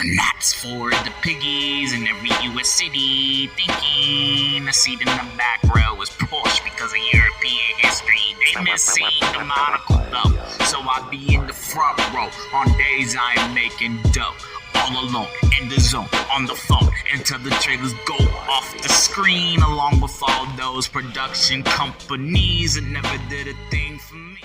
And that's for the piggies in every US city thinking a seat in the back row is Porsche because of European history. They miss seeing the monocle though, so I be in the front row on days I am making dough. All alone, in the zone, on the phone, until the trailers go off the screen, along with all those production companies that never did a thing for me.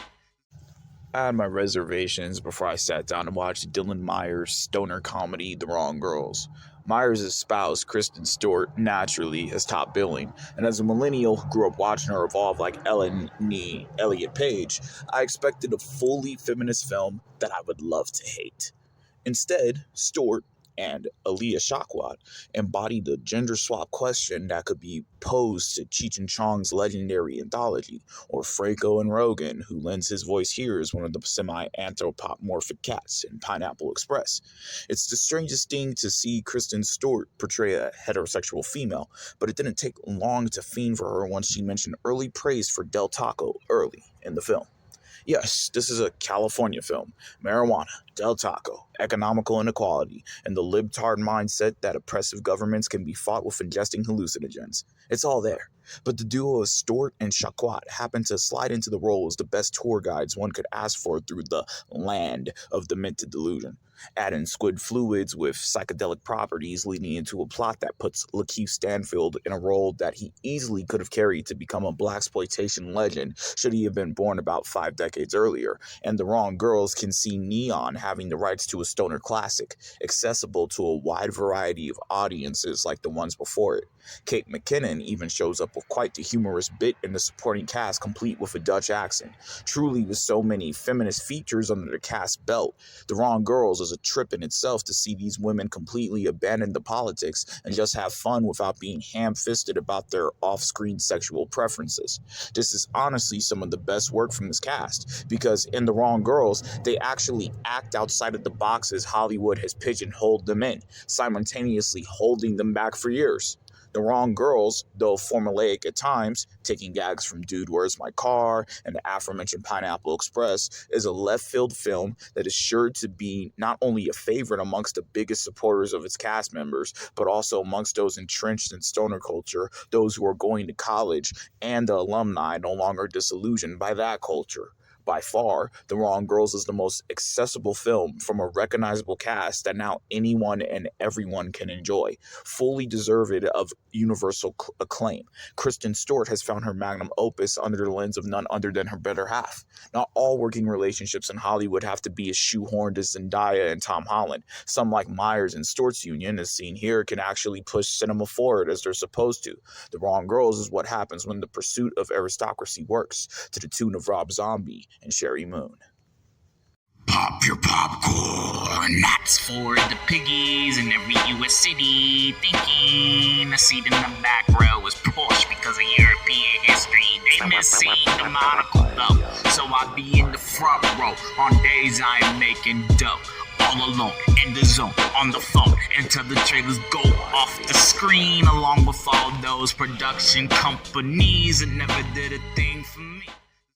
I had my reservations before I sat down to watch Dylan Myers' stoner comedy, The Wrong Girls. Myers' spouse, Kristen Stewart, naturally has top billing, and as a millennial who grew up watching her evolve like Ellen Nee Elliott Page, I expected a fully feminist film that I would love to hate. Instead, Stewart and Aaliyah Shawkat embodied the gender swap question that could be posed to Cheech and Chong's legendary anthology, or Franco and Rogan, who lends his voice here as one of the semi-anthropomorphic cats in Pineapple Express. It's the strangest thing to see Kristen Stewart portray a heterosexual female, but it didn't take long to fiend for her once she mentioned early praise for Del Taco early in the film. Yes, this is a California film. Marijuana, Del Taco, economical inequality, and the libtard mindset that oppressive governments can be fought with ingesting hallucinogens. It's all there. But the duo of Stewart and Shawkat happen to slide into the role as the best tour guides one could ask for through the land of demented delusion. Add in squid fluids with psychedelic properties, leading into a plot that puts Lakeith Stanfield in a role that he easily could have carried to become a blaxploitation legend should he have been born about 5 decades earlier. And The Wrong Girls can see Neon having the rights to a stoner classic, accessible to a wide variety of audiences like the ones before it. Kate McKinnon even shows up with quite the humorous bit in the supporting cast, complete with a Dutch accent. Truly, with so many feminist features under the cast belt, The Wrong Girls is a trip in itself to see these women completely abandon the politics and just have fun without being ham-fisted about their off-screen sexual preferences. This is honestly some of the best work from this cast, because in The Wrong Girls, they actually act outside of the boxes Hollywood has pigeonholed them in, simultaneously holding them back for years. The Wrong Girls, though formulaic at times, taking gags from Dude, Where's My Car and the aforementioned Pineapple Express, is a left-field film that is sure to be not only a favorite amongst the biggest supporters of its cast members, but also amongst those entrenched in stoner culture, those who are going to college, and the alumni no longer disillusioned by that culture. By far, The Wrong Girls is the most accessible film from a recognizable cast that now anyone and everyone can enjoy, fully deserved of universal acclaim. Kristen Stewart has found her magnum opus under the lens of none other than her better half. Not all working relationships in Hollywood have to be as shoehorned as Zendaya and Tom Holland. Some, like Myers and Stewart's union, as seen here, can actually push cinema forward as they're supposed to. The Wrong Girls is what happens when the pursuit of aristocracy works, to the tune of Rob Zombie and Sherry Moon. Pop your popcorn, that's for the piggies in every US city thinking a seat in the back row is Porsche because of European history. They miss seeing the monocle though, so I be in the front row on days I am making dough. All alone, in the zone, on the phone, until the trailers go off the screen, along with all those production companies that never did a thing for me.